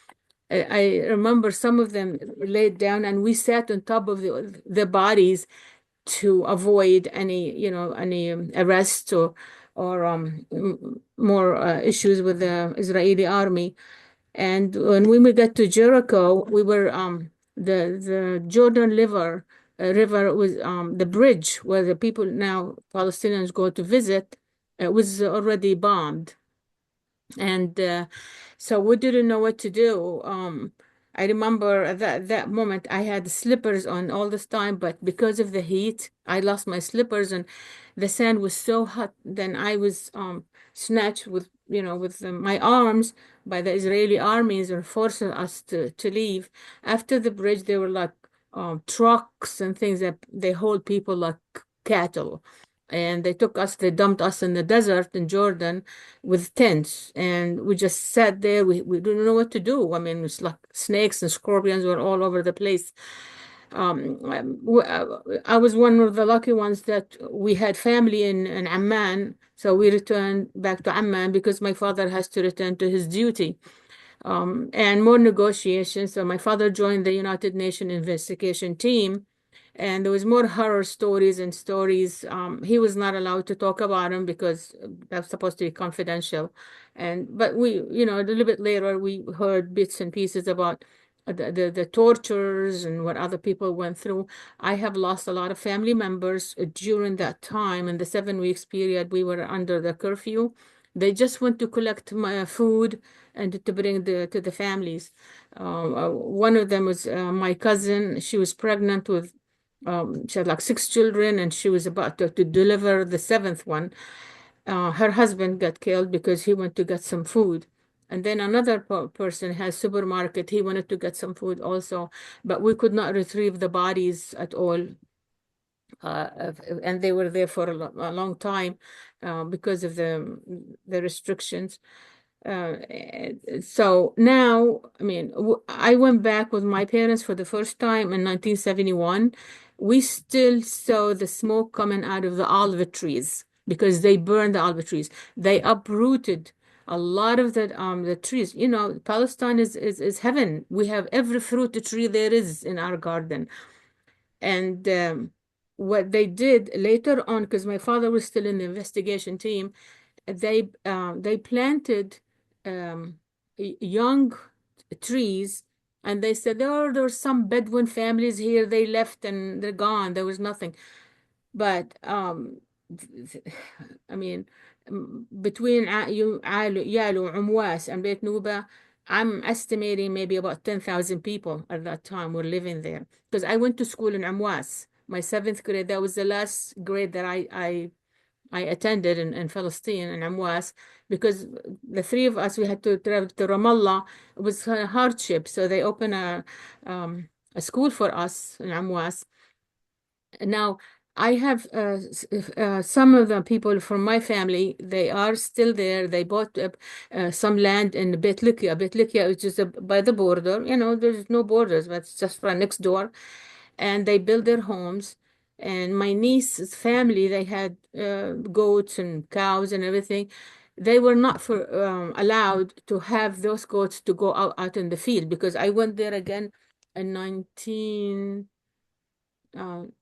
I remember some of them laid down, and we sat on top of the bodies to avoid any arrests or more issues with the Israeli army. And when we got to Jericho, we were the Jordan River was the bridge where the people now Palestinians go to visit. It was already bombed, and so we didn't know what to do. I remember at that moment I had slippers on all this time, but because of the heat, I lost my slippers, and the sand was so hot. Then I was snatched with my arms by the Israeli armies, and forcing us to leave. After the bridge, they were like trucks and things that they hold people like cattle. And they dumped us in the desert in Jordan with tents. And we just sat there. We didn't know what to do. I mean, it's like snakes and scorpions were all over the place. I was one of the lucky ones that we had family in Amman. So we returned back to Amman because my father has to return to his duty. And more negotiations. So my father joined the United Nations investigation team, and there was more horror stories and stories. He was not allowed to talk about them because that's supposed to be confidential. But we, a little bit later, we heard bits and pieces about the tortures and what other people went through. I have lost a lot of family members during that time. In the 7 weeks period, we were under the curfew. They just went to collect my food and to bring to the families. One of them was my cousin. She was pregnant with, she had like 6 children, and she was about to deliver the seventh one. Her husband got killed because he went to get some food. And then another person has supermarket. He wanted to get some food also, but we could not retrieve the bodies at all. And they were there for a long time because of the restrictions. So now, I mean, I went back with my parents for the first time in 1971. We still saw the smoke coming out of the olive trees because they burned the olive trees. They uprooted a lot of the trees. Palestine is heaven. We have every fruit tree there is in our garden. And what they did later on, because my father was still in the investigation team, they planted young trees, and they said, oh, there's some Bedouin families here. They left and they're gone. There was nothing. But I mean, between Yalu, Emwas, and Beit Nuba, I'm estimating maybe about 10,000 people at that time were living there. Because I went to school in Emwas, my 7th grade. That was the last grade that I attended in Palestine and Emwas, because the three of us, we had to travel to Ramallah. It was a hardship. So they opened a school for us in Emwas. Now, I have some of the people from my family, they are still there. They bought some land in Beit Likia. Beit Likia is just by the border. There's no borders, but it's just right next door. And they built their homes. And my niece's family, they had goats and cows and everything. They were not allowed to have those goats to go out in the field, because I went there again in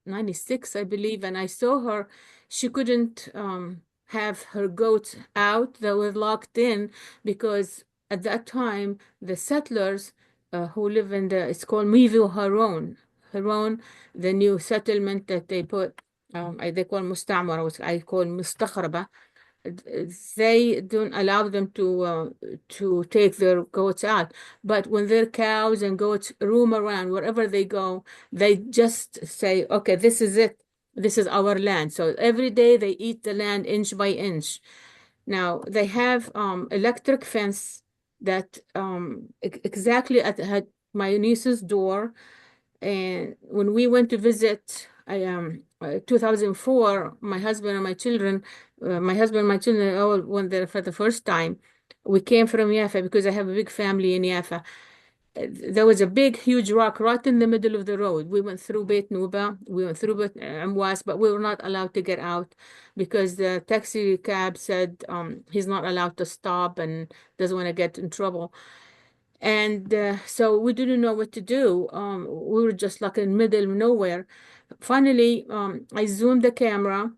96, I believe, and I saw her. She couldn't have her goats out. They were locked in because at that time the settlers who live it's called Mivu Haron. Haron, the new settlement that they put, they call Mustamara, I call Mustakhraba. They don't allow them to take their goats out. But when their cows and goats roam around wherever they go, they just say, okay, this is it. This is our land. So every day they eat the land inch by inch. Now they have electric fence that exactly at my niece's door. And when we went to visit, 2004, my husband and my children all went there for the first time. We came from Jaffa because I have a big family in Jaffa. There was a big, huge rock right in the middle of the road. We went through Beit Nuba, we went through Beit Emwas, but we were not allowed to get out because the taxi cab said he's not allowed to stop and doesn't want to get in trouble. And so we didn't know what to do. We were just like in the middle of nowhere. Finally, I zoomed the camera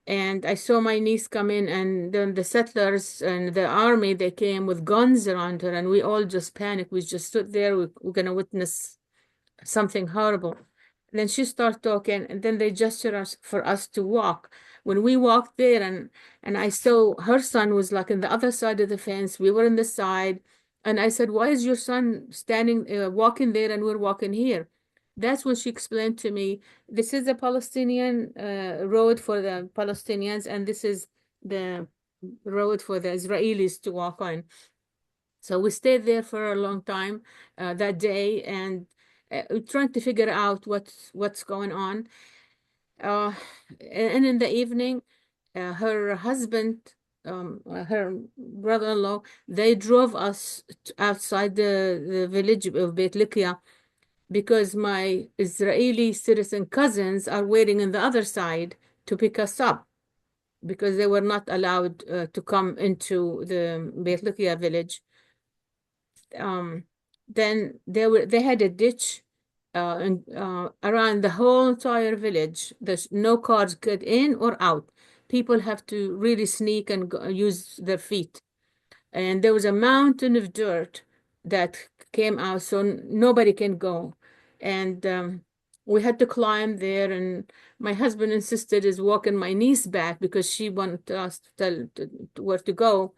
and I saw my niece come in, and then the settlers and the army, they came with guns around her, and we all just panicked. We just stood there. We're going to witness something horrible. And then she started talking, and then they gestured us for us to walk. When we walked there, and I saw her son was like in the other side of the fence. We were in the side. And I said, why is your son standing, walking there, and we're walking here? That's when she explained to me, this is a Palestinian road for the Palestinians, and this is the road for the Israelis to walk on. So we stayed there for a long time that day, and trying to figure out what's going on. And in the evening, her husband, her brother-in-law, they drove us outside the village of Beit Likia because my Israeli citizen cousins are waiting on the other side to pick us up because they were not allowed to come into the Beit Likia village. Then they had a ditch around the whole entire village. There's no cars get in or out. People have to really sneak and use their feet. And there was a mountain of dirt that came out, so nobody can go. And we had to climb there, and my husband insisted is walking my niece back because she wanted us to tell where to go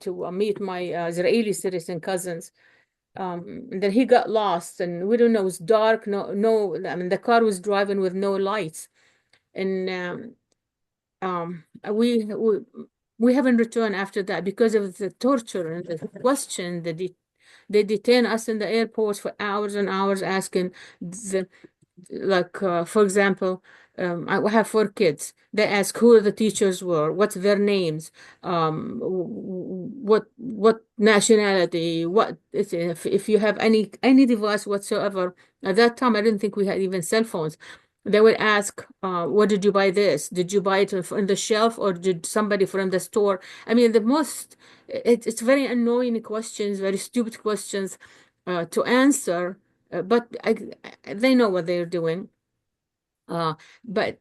to meet my Israeli citizen cousins. And then he got lost, and we don't know. It was dark. No. I mean, the car was driving with no lights, and um, we we we haven't returned after that because of the torture and the question. They detain us in the airport for hours and hours, asking for example, I have 4 kids. They ask who the teachers were, what's their names, what nationality, if you have any device whatsoever. At that time, I didn't think we had even cell phones. They would ask, what did you buy this? Did you buy it on the shelf or did somebody from the store? I mean, it's very annoying questions, very stupid questions to answer. But they know what they're doing. But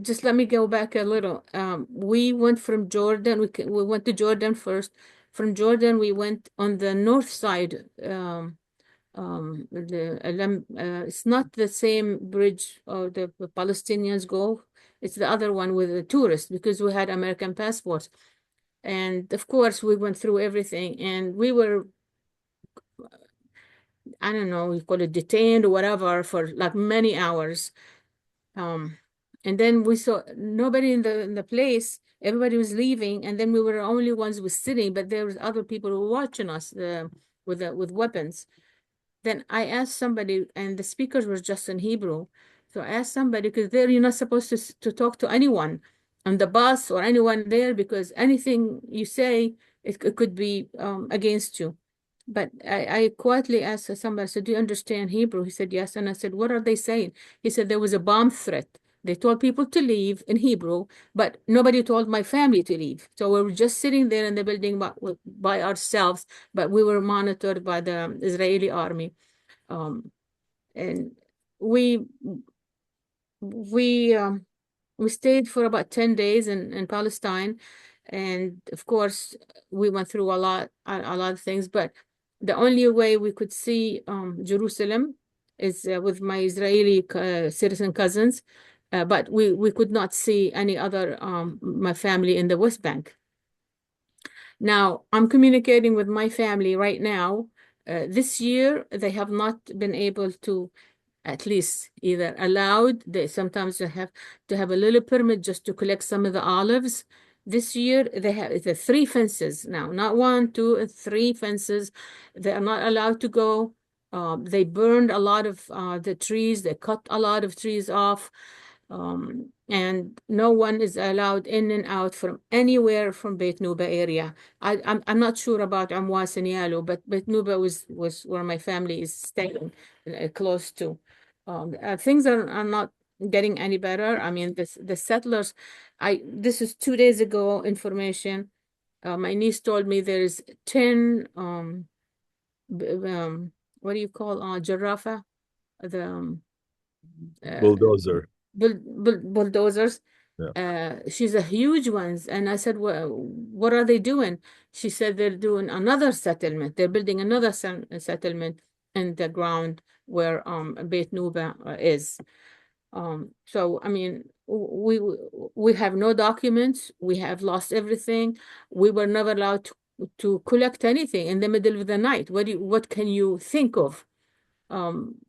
just let me go back a little. We went from Jordan. We went to Jordan first. From Jordan, we went on the north side. It's not the same bridge or the Palestinians go. It's the other one with the tourists because we had American passports. And of course, we went through everything, and we were, I don't know, we call it detained or whatever for like many hours. And then we saw nobody in the place. Everybody was leaving, and then we were the only ones who were sitting, but there was other people who were watching us with weapons. Then I asked somebody, and the speakers were just in Hebrew. So I asked somebody, because there you're not supposed to talk to anyone on the bus or anyone there, because anything you say, it could be against you. But I quietly asked somebody, I said, do you understand Hebrew? He said, yes. And I said, what are they saying? He said, there was a bomb threat. They told people to leave in Hebrew, but nobody told my family to leave. So we were just sitting there in the building by ourselves, but we were monitored by the Israeli army. And we stayed for about 10 days in Palestine. And of course, we went through a lot of things, but the only way we could see Jerusalem is with my Israeli citizen cousins, but we could not see any other my family in the West Bank. Now I'm communicating with my family right now. This year they have not been able to, at least either allowed. They sometimes have to have a little permit just to collect some of the olives. This year they have the 3 fences now, not 1, 2, and 3 fences. They are not allowed to go. They burned a lot of the trees. They cut a lot of trees off. And no one is allowed in and out from anywhere from Beit Nuba area. I'm not sure about Emwas and Yalo, but Beit Nuba was where my family is staying close to. Things are not getting any better. I mean, the settlers, this is 2 days ago information. My niece told me there is 10 what do you call giraffe? The Bulldozer. bulldozers. Yeah. She's a huge ones. And I said, well, what are they doing? She said they're doing another settlement. They're building another settlement in the ground where Beit Nuba is. So I mean, we have no documents. We have lost everything. We were never allowed to collect anything in the middle of the night. What can you think of?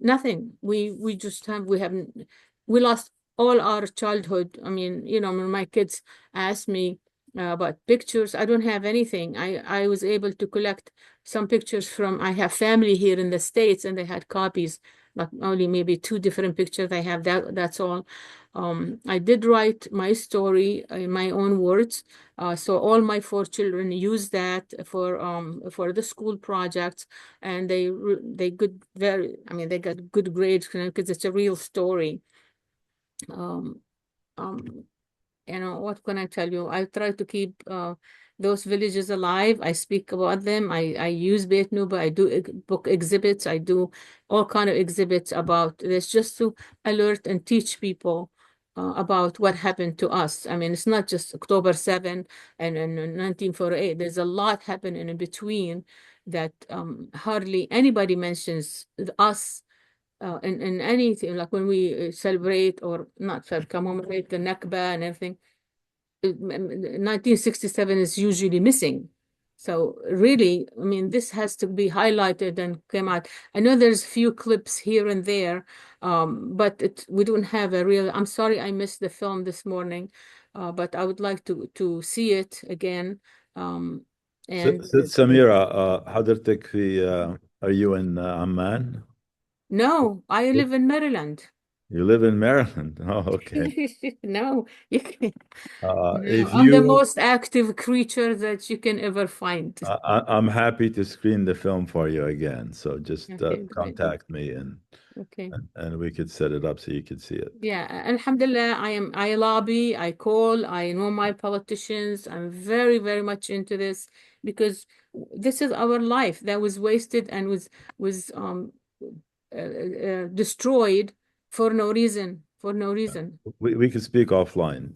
Nothing. We just we lost all our childhood. I mean, when my kids ask me about pictures, I don't have anything. I was able to collect some pictures I have family here in the States, and they had copies like only maybe two different pictures I have. That's all. I did write my story in my own words. So all my four children use that for the school projects, and they good very I mean they got good grades, because it's a real story. Um, um, what can I tell you? I try to keep those villages alive. I speak about them. I use Beit Nuba. I do book exhibits. I do all kind of exhibits about this, just to alert and teach people about what happened to us. I mean, it's not just October 7 and 1948. There's a lot happening in between that hardly anybody mentions us in anything, like when we celebrate or not commemorate the Nakba and everything. 1967 is usually missing. So really, I mean, this has to be highlighted and came out. I know there's few clips here and there, but we don't have a real. I'm sorry I missed the film this morning, but I would like to see it again. And Sid Samira, حضرتك في are you in Amman? no, I live in Maryland. You live in Maryland. Oh, okay. No, you can, no, If I'm the you, most active creature that you can ever find. I'm happy to screen the film for you again. So just Okay, great. contact me Okay. and we could set it up so you could see it. Yeah, Alhamdulillah, I lobby, I call, I know my politicians. I'm very, very much into this because this is our life that was wasted and was destroyed for no reason, for no reason. We could speak offline.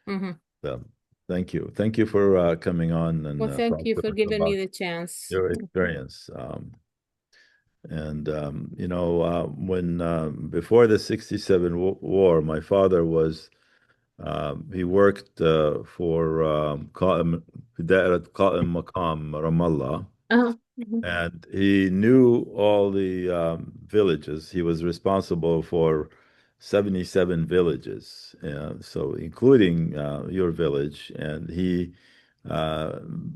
Hmm. So thank you. Thank you for coming on and Well, thank you talking to for us giving me about the chance. your experience. And when before the 67 war, my father was he worked for قائم في دائرة قائم مقام Ramallah, Mhm. and he knew all the villages. He was responsible for 77 villages, so including your village, and he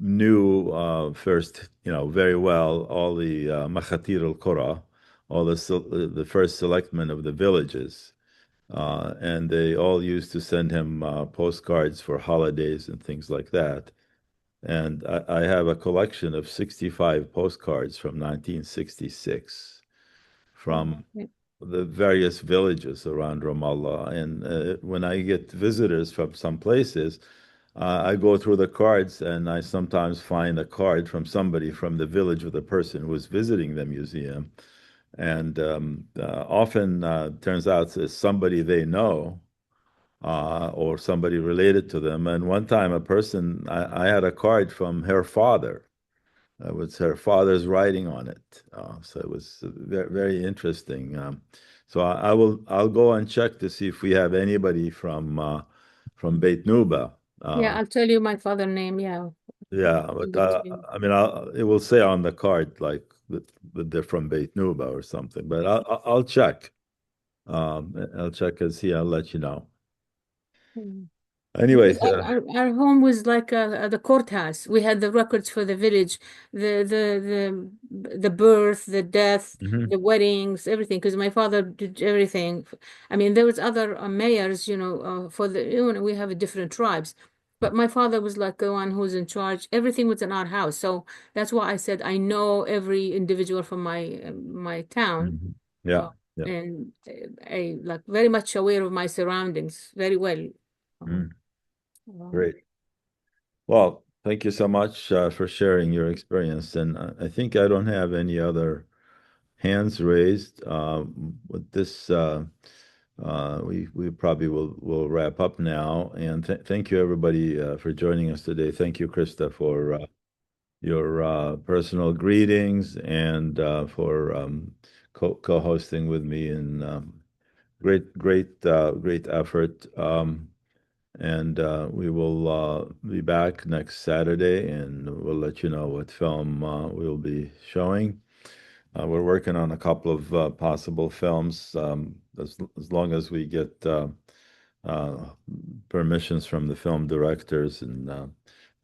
knew first, very well all the Makhatir al-Qura, all the first selectmen of the villages. And they all used to send him postcards for holidays and things like that. And I have a collection of 65 postcards from 1966 from the various villages around Ramallah. And when I get visitors from some places, I go through the cards and I sometimes find a card from somebody from the village of the person who was visiting the museum. And often turns out it's somebody they know or somebody related to them. And one time, I had a card from her father with her father's writing on it. So it was very, very interesting. So I'll go and check to see if we have anybody from Beit Nuba. Yeah, I'll tell you my father name. Yeah. Yeah, but I mean, it will say on the card like that they're from Beit Nuba or something. But I'll check. I'll check and see. I'll let you know. Mm. Anyway, Because our home was like the courthouse. We had the records for the village, the birth, the death, mhm. the weddings, everything. Because my father did everything. I mean, there was other mayors, for we have different tribes, but my father was like the one who was in charge. Everything was in our house, so that's why I said I know every individual from my town, Mhm. uh, Yeah, yeah. and I like very much aware of my surroundings very well. Um, Mm, um, great. Well, thank you so much for sharing your experience. And I think I don't have any other hands raised. With this, we probably will wrap up now. And thank you everybody for joining us today. Thank you, Krista, for your personal greetings and for co-hosting with me. And great effort. And we will be back next Saturday, and we'll let you know what film we'll be showing. We're working on a couple of possible films, as long as we get uh, permissions from the film directors, and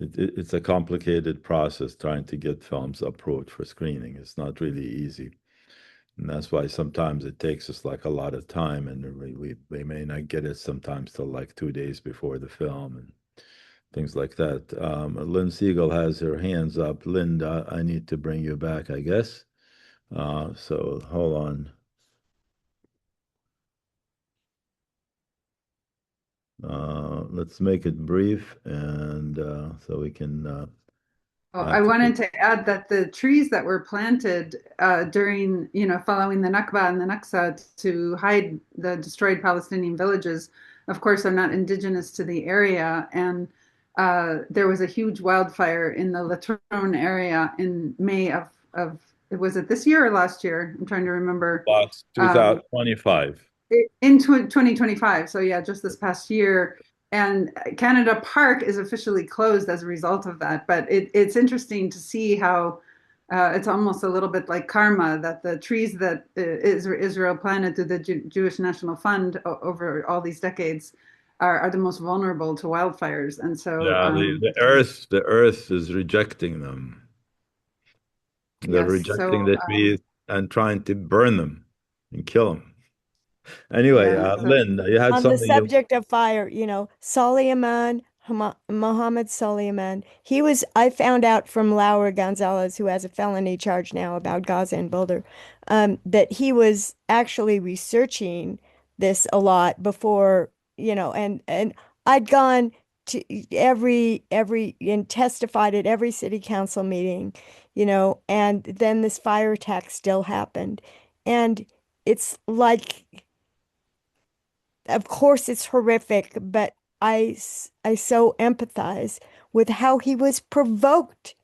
it's a complicated process trying to get films approved for screening. It's not really easy. And that's why sometimes it takes us like a lot of time, and we may not get it sometimes till like 2 days before the film and things like that. Lynn Siegel has her hands up. Linda, I need to bring you back, I guess. So hold on. Let's make it brief, and so we can. I wanted to add that the trees that were planted during, following the Nakba and the Naksa to hide the destroyed Palestinian villages, of course, are not indigenous to the area. And there was a huge wildfire in the Latrone area in May of, was it this year or last year? I'm trying to remember. 2025. In 2025. So yeah, just this past year. And Canada Park is officially closed as a result of that. But it's interesting to see how it's almost a little bit like karma that the trees that Israel planted through the Jewish National Fund over all these decades are the most vulnerable to wildfires. And so Yeah, the earth is rejecting them. They're yes, rejecting so the trees and trying to burn them and kill them. Anyway, yeah, so Lynn, you had On the something you. subject of fire, Suleiman, Muhammad Suleiman, I found out from Laura Gonzalez, who has a felony charge now about Gaza and Boulder, that he was actually researching this a lot before, and I'd gone to and testified at every city council meeting, and then this fire attack still happened. And it's like, of course it's horrific, but I so empathize with how he was provoked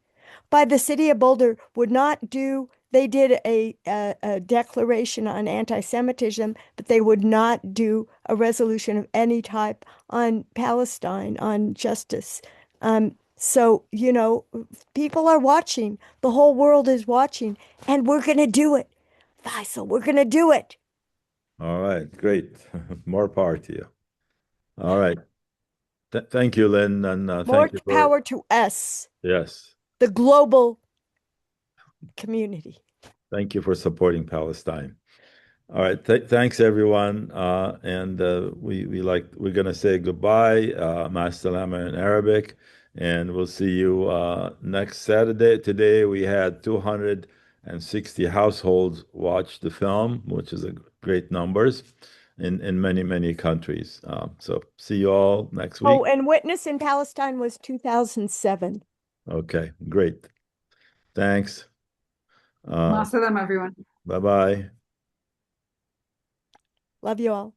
by the city of Boulder would not do. They did a declaration on anti-Semitism, but they would not do a resolution of any type on Palestine, on justice. So, people are watching. The whole world is watching, and we're going to do it. Faisal, we're going to do it. All right, great. More power to you. All right. Thank you, Lynn, and More thank you for. power to us, Yes. the global community. Thank you for supporting Palestine. All right. Thanks, everyone. And we're gonna say goodbye, ma salama in Arabic, and we'll see you next Saturday. Today we had 260 households watch the film, which is a great numbers in many countries. So see you all next week. Oh, and Witness in Palestine was 2007. Okay, great. Thanks. Masalam, everyone. Bye-bye. Love you all.